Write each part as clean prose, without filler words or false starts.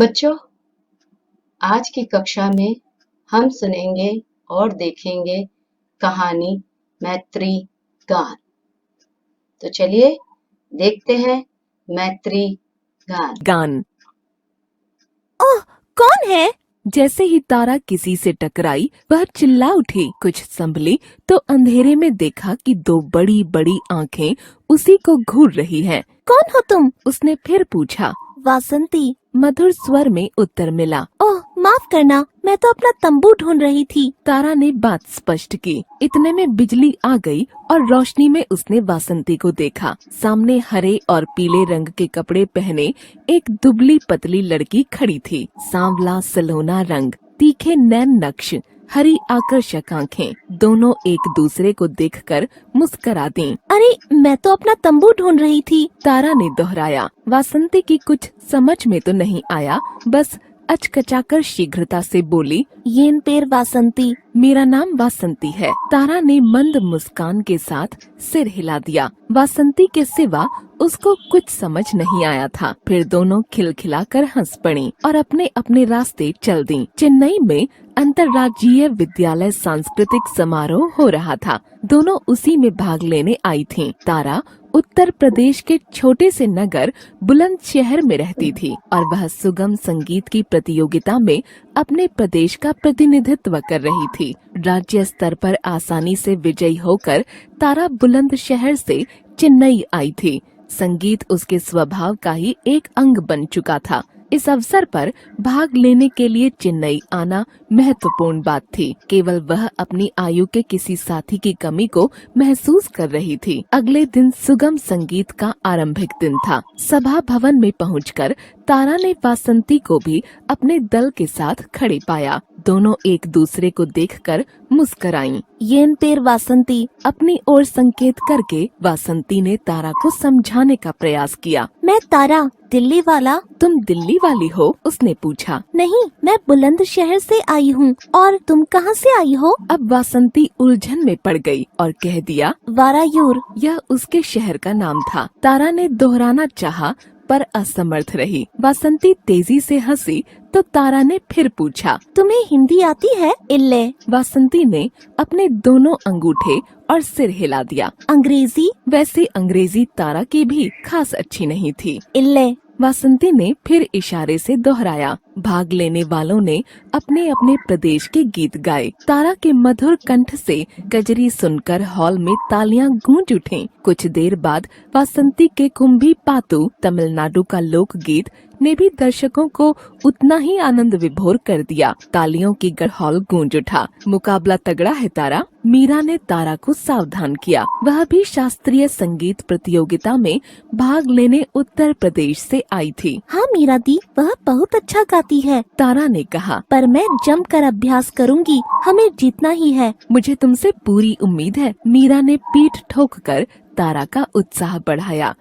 बच्चों, आज की कक्षा में हम सुनेंगे और देखेंगे कहानी मैत्री गान। तो चलिए देखते हैं मैत्री गान। गान। ओह, कौन है? जैसे ही तारा किसी से टकराई वह चिल्ला उठी। कुछ संभली तो अंधेरे में देखा कि दो बड़ी बड़ी आंखें उसी को घूर रही हैं। कौन हो तुम? उसने फिर पूछा। वासंती, मधुर स्वर में उत्तर मिला। ओह, माफ करना, मैं तो अपना तंबू ढूंढ रही थी। तारा ने बात स्पष्ट की। इतने में बिजली आ गई और रोशनी में उसने वासंती को देखा। सामने हरे और पीले रंग के कपड़े पहने एक दुबली पतली लड़की खड़ी थी। सांवला सलोना रंग, तीखे नैन नक्श, हरी आकर्षक आंखें, दोनों एक दूसरे को देखकर मुस्कुरा दी। अरे, मैं तो अपना तंबू ढूंढ रही थी, तारा ने दोहराया। वासंती की कुछ समझ में तो नहीं आया, बस अचकचाकर शीघ्रता से बोली, येन पेर वासंती, मेरा नाम वासंती है। तारा ने मंद मुस्कान के साथ सिर हिला दिया। वासंती के सिवा उसको कुछ समझ नहीं आया था। फिर दोनों खिलखिलाकर हंस पड़ी और अपने अपने रास्ते चल दी। चेन्नई में अंतर्राज्यीय विद्यालय सांस्कृतिक समारोह हो रहा था। दोनों उसी में भाग लेने आई थीं। तारा उत्तर प्रदेश के छोटे से नगर बुलंदशहर में रहती थी और वह सुगम संगीत की प्रतियोगिता में अपने प्रदेश का प्रतिनिधित्व कर रही थी। राज्य स्तर पर आसानी से विजयी होकर तारा बुलंदशहर से चेन्नई आई थी। संगीत उसके स्वभाव का ही एक अंग बन चुका था। इस अवसर पर भाग लेने के लिए चेन्नई आना महत्वपूर्ण बात थी। केवल वह अपनी आयु के किसी साथी की कमी को महसूस कर रही थी। अगले दिन सुगम संगीत का आरंभिक दिन था। सभा भवन में पहुंचकर तारा ने वासंती को भी अपने दल के साथ खड़े पाया। दोनों एक दूसरे को देखकर मुस्कुराईं। येन पेर वासंती, अपनी ओर संकेत करके वासंती ने तारा को समझाने का प्रयास किया। मैं तारा, दिल्ली वाला। तुम दिल्ली वाली हो? उसने पूछा। नहीं, मैं बुलंदशहर से आई हूँ। और तुम कहाँ से आई हो? अब वासंती उलझन में पड़ गई और कह दिया, वारायूर। यह उसके शहर का नाम था। तारा ने दोहराना चाहा पर असमर्थ रही। वासंती तेजी से हंसी तो तारा ने फिर पूछा, तुम्हें हिंदी आती है? इल्ले। वासंती ने अपने दोनों अंगूठे और सिर हिला दिया। अंग्रेजी? वैसे अंग्रेजी तारा की भी खास अच्छी नहीं थी। इल्ले। वासंती ने फिर इशारे से दोहराया। भाग लेने वालों ने अपने अपने प्रदेश के गीत गाए। तारा के मधुर कंठ से कजरी सुनकर हॉल में तालियां गूंज उठीं। कुछ देर बाद वासंती के कुंभी पातु, तमिलनाडु का लोकगीत, ने भी दर्शकों को उतना ही आनंद विभोर कर दिया। तालियों की हॉल गूंज उठा। मुकाबला तगड़ा है तारा, मीरा ने तारा को सावधान किया। वह भी शास्त्रीय संगीत प्रतियोगिता में भाग लेने उत्तर प्रदेश से आई थी। हाँ मीरा दी, वह बहुत अच्छा गाती है, तारा ने कहा। पर मैं जमकर अभ्यास करूंगी, हमें जीतना ही है। मुझे तुमसे पूरी उम्मीद है, मीरा ने पीठ ठोककर तारा का उत्साह बढ़ाया।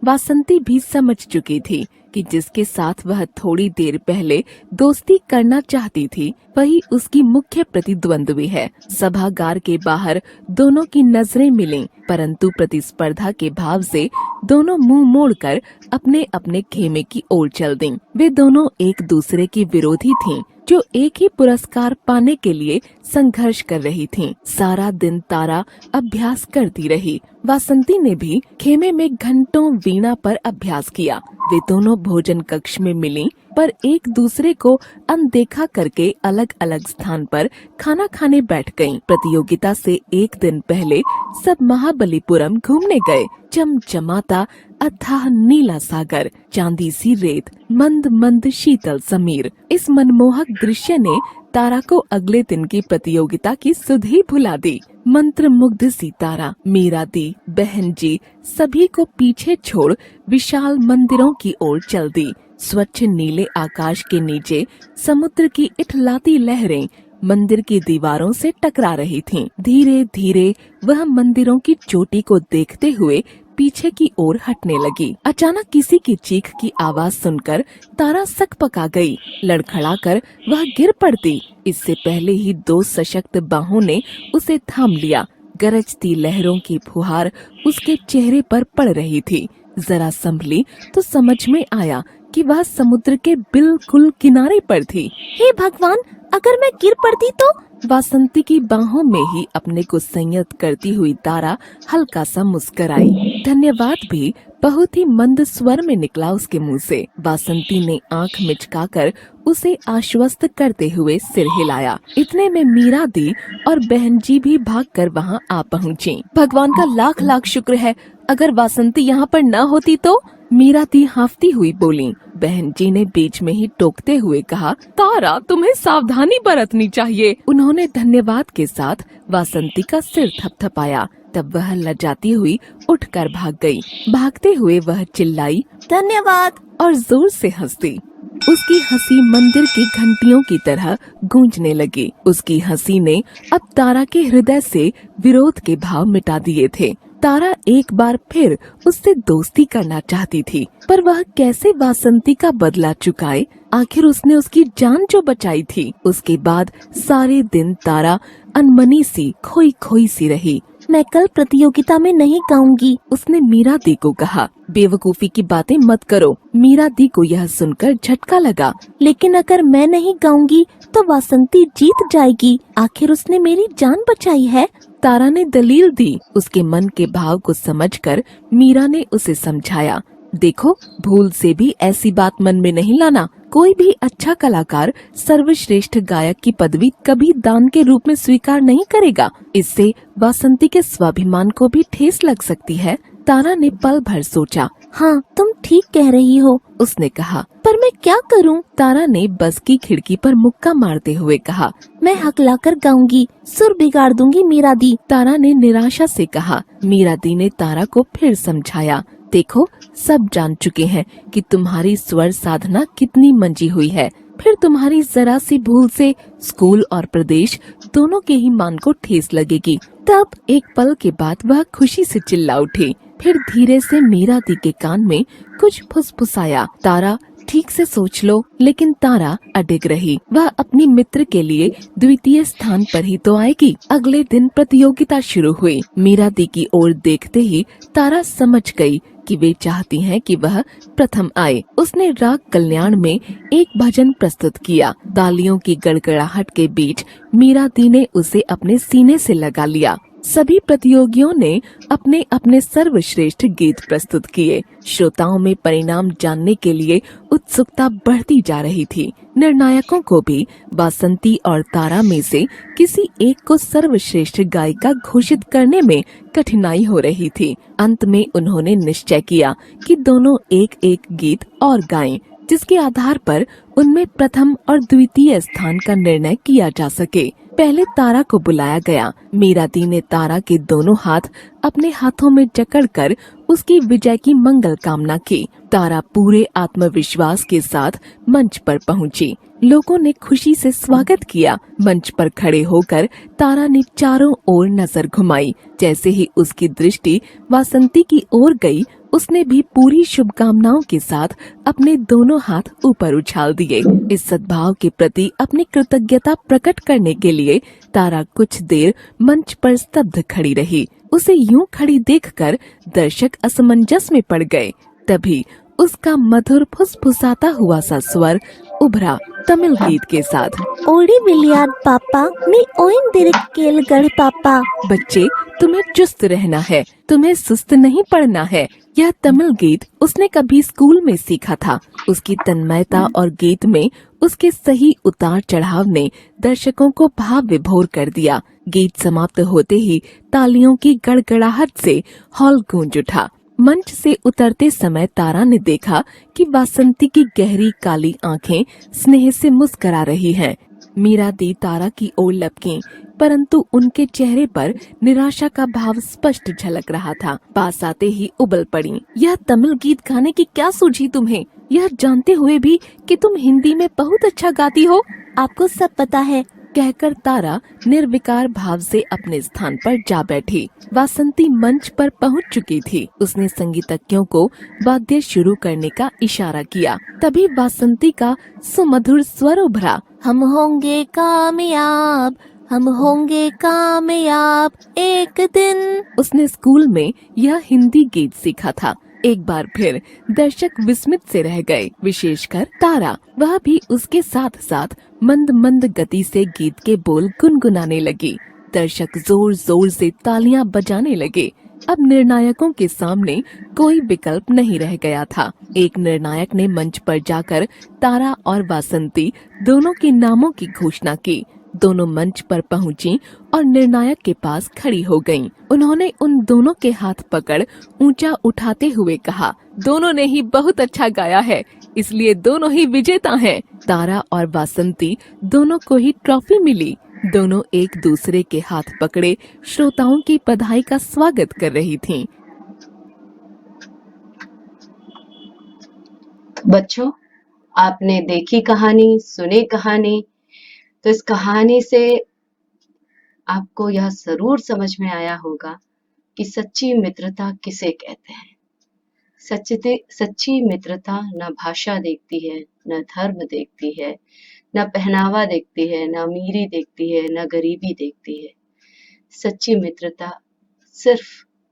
वासंती भी समझ चुकी थी कि जिसके साथ वह थोड़ी देर पहले दोस्ती करना चाहती थी वही उसकी मुख्य प्रतिद्वंद्वी है। सभागार के बाहर दोनों की नजरें मिलीं, परंतु प्रतिस्पर्धा के भाव से दोनों मुंह मोड़कर अपने अपने खेमे की ओर चल दीं। वे दोनों एक दूसरे की विरोधी थीं, जो एक ही पुरस्कार पाने के लिए संघर्ष कर रही थीं। सारा दिन तारा अभ्यास करती रही। वासंती ने भी खेमे में घंटों वीणा पर अभ्यास किया। वे दोनों भोजन कक्ष में मिलीं, पर एक दूसरे को अनदेखा करके अलग अलग स्थान पर खाना खाने बैठ गईं। प्रतियोगिता से एक दिन पहले सब महाबलीपुरम घूमने गए। चमचमाता अथाह नीला सागर, चांदी सी रेत, मंद मंद शीतल समीर। इस मनमोहक दृश्य ने तारा को अगले दिन की प्रतियोगिता की सुध ही भुला दी। मंत्र मुग्ध सी तारा मीरा दी, बहन जी सभी को पीछे छोड़ विशाल मंदिरों की ओर चल दी। स्वच्छ नीले आकाश के नीचे समुद्र की इठलाती लहरें मंदिर की दीवारों से टकरा रही थीं। धीरे धीरे वह मंदिरों की चोटी को देखते हुए पीछे की ओर हटने लगी। अचानक किसी की चीख की आवाज सुनकर तारा सकपका गई। लड़खड़ाकर वह गिर पड़ती। इससे पहले ही दो सशक्त बाहों ने उसे थाम लिया। गरजती लहरों की फुहार उसके चेहरे पर पड़ रही थी। जरा संभली तो समझ में आया कि वह समुद्र के बिल्कुल किनारे पर थी। हे भगवान, अगर मैं गिर पड़ती तो? वासंती की बाहों में ही अपने को संयत करती हुई तारा हल्का सा मुस्कुराई। धन्यवाद भी बहुत ही मंद स्वर में निकला उसके मुंह से। वासंती ने आंख मिचकाकर उसे आश्वस्त करते हुए सिर हिलाया। इतने में मीरा दी और बहन जी भी भागकर वहां आ पहुँची। भगवान का लाख लाख शुक्र है, अगर वासंती यहाँ पर न होती तो? मीरा दी हाफती हुई बोली। बहन जी ने बीच में ही टोकते हुए कहा, तारा, तुम्हें सावधानी बरतनी चाहिए। उन्होंने धन्यवाद के साथ वासंती का सिर थपथपाया। तब वह लजाती हुई उठकर भाग गई। भागते हुए वह चिल्लाई, धन्यवाद, और जोर से हंस दी। उसकी हंसी मंदिर की घंटियों की तरह गूंजने लगी। उसकी हंसी ने अब तारा के हृदय से विरोध के भाव मिटा दिए थे। तारा एक बार फिर उससे दोस्ती करना चाहती थी, पर वह कैसे वासंती का बदला चुकाए? आखिर उसने उसकी जान जो बचाई थी। उसके बाद सारे दिन तारा अनमनी सी खोई खोई सी रही। मैं कल प्रतियोगिता में नहीं गाऊंगी, उसने मीरा दी को कहा। बेवकूफी की बातें मत करो। मीरा दी को यह सुनकर झटका लगा। लेकिन अगर मैं नहीं गाऊंगी तो वासंती जीत जाएगी, आखिर उसने मेरी जान बचाई है, तारा ने दलील दी। उसके मन के भाव को समझकर मीरा ने उसे समझाया, देखो, भूल से भी ऐसी बात मन में नहीं लाना। कोई भी अच्छा कलाकार सर्वश्रेष्ठ गायक की पदवी कभी दान के रूप में स्वीकार नहीं करेगा। इससे वासंती के स्वाभिमान को भी ठेस लग सकती है। तारा ने पल भर सोचा। हाँ, तुम ठीक कह रही हो, उसने कहा। पर मैं क्या करूं? तारा ने बस की खिड़की पर मुक्का मारते हुए कहा। मैं हकलाकर गाऊंगी, सुर बिगाड़ दूंगी मीरा दी, तारा ने निराशा से कहा। मीरा दी ने तारा को फिर समझाया, देखो, सब जान चुके हैं कि तुम्हारी स्वर साधना कितनी मंजी हुई है। फिर तुम्हारी जरा सी भूल से स्कूल और प्रदेश दोनों के ही मान को ठेस लगेगी। तब एक पल के बाद वह खुशी से चिल्ला उठी। फिर धीरे से मीरा दी के कान में कुछ फुसफुसाया, तारा, ठीक से सोच लो। लेकिन तारा अडिग रही। वह अपनी मित्र के लिए द्वितीय स्थान पर ही तो आएगी। अगले दिन प्रतियोगिता शुरू हुई। मीरा दी की ओर देखते ही तारा समझ गई कि वे चाहती हैं कि वह प्रथम आए। उसने राग कल्याण में एक भजन प्रस्तुत किया। तालियों की गड़गड़ाहट के बीच मीरा दी ने उसे अपने सीने से लगा लिया। सभी प्रतियोगियों ने अपने अपने सर्वश्रेष्ठ गीत प्रस्तुत किए। श्रोताओं में परिणाम जानने के लिए उत्सुकता बढ़ती जा रही थी। निर्णायकों को भी वासंती और तारा में से किसी एक को सर्वश्रेष्ठ गायिका घोषित करने में कठिनाई हो रही थी। अंत में उन्होंने निश्चय किया कि दोनों एक एक गीत और गाएं, जिसके आधार पर उनमें प्रथम और द्वितीय स्थान का निर्णय किया जा सके। पहले तारा को बुलाया गया। मीरा दी ने तारा के दोनों हाथ अपने हाथों में जकड़कर उसकी विजय की मंगल कामना की। तारा पूरे आत्मविश्वास के साथ मंच पर पहुंची। लोगों ने खुशी से स्वागत किया। मंच पर खड़े होकर तारा ने चारों ओर नजर घुमाई। जैसे ही उसकी दृष्टि वासंती की ओर गई, उसने भी पूरी शुभकामनाओं के साथ अपने दोनों हाथ ऊपर उछाल दिए। इस सद्भाव के प्रति अपनी कृतज्ञता प्रकट करने के लिए तारा कुछ देर मंच पर स्तब्ध खड़ी रही। उसे यूं खड़ी देखकर दर्शक असमंजस में पड़ गए। तभी उसका मधुर फुसफुसाता हुआ सा स्वर उभरा तमिल गीत के साथ। ओडी विलियार्ड पापा, मी ओइंदिरिक केलगढ़ पापा। बच्चे, तुम्हें चुस्त रहना है, तुम्हें सुस्त नहीं पड़ना है। यह तमिल गीत उसने कभी स्कूल में सीखा था। उसकी तन्मयता और गीत में उसके सही उतार चढ़ाव ने दर्शकों को भाव विभोर कर दिया। गीत समाप्त होते ही तालियों की गड़गड़ाहट से हॉल गूंज उठा। मंच से उतरते समय तारा ने देखा कि वासंती की गहरी काली आंखें स्नेह से मुस्कुरा रही हैं। मीरा दी तारा की ओर लपकी, परंतु उनके चेहरे पर निराशा का भाव स्पष्ट झलक रहा था। पास आते ही उबल पड़ी। यह तमिल गीत गाने की क्या सूझी तुम्हें, यह जानते हुए भी कि तुम हिंदी में बहुत अच्छा गाती हो? आपको सब पता है, कहकर तारा निर्विकार भाव से अपने स्थान पर जा बैठी। वासंती मंच पर पहुंच चुकी थी। उसने संगीतज्ञों को वाद्य शुरू करने का इशारा किया। तभी वासंती का सुमधुर स्वर उभरा, हम होंगे कामयाब, हम होंगे कामयाब एक दिन। उसने स्कूल में यह हिंदी गीत सीखा था। एक बार फिर दर्शक विस्मित से रह गए, विशेषकर तारा। वह भी उसके साथ साथ मंद मंद गति से गीत के बोल गुनगुनाने लगी। दर्शक जोर जोर से तालियां बजाने लगे। अब निर्णायकों के सामने कोई विकल्प नहीं रह गया था। एक निर्णायक ने मंच पर जाकर तारा और वासंती दोनों के नामों की घोषणा की। दोनों मंच पर पहुंची और निर्णायक के पास खड़ी हो गईं। उन्होंने उन दोनों के हाथ पकड़ ऊंचा उठाते हुए कहा, दोनों ने ही बहुत अच्छा गाया है, इसलिए दोनों ही विजेता हैं। तारा और वासंती दोनों को ही ट्रॉफी मिली। दोनों एक दूसरे के हाथ पकड़े श्रोताओं की बधाई का स्वागत कर रही थीं। बच्चों, आपने देखी कहानी, सुनी कहानी, तो इस कहानी से आपको यह जरूर समझ में आया होगा कि सच्ची मित्रता किसे कहते हैं। सच्ची मित्रता न भाषा देखती है, न धर्म देखती है, न पहनावा देखती है, न अमीरी देखती है, न गरीबी देखती है। सच्ची मित्रता सिर्फ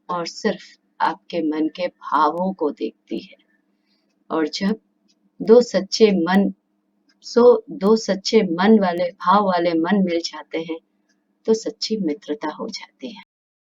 और सिर्फ आपके मन के भावों को देखती है। और जब दो सच्चे मन वाले भाव वाले मन मिल जाते हैं तो सच्ची मित्रता हो जाती है।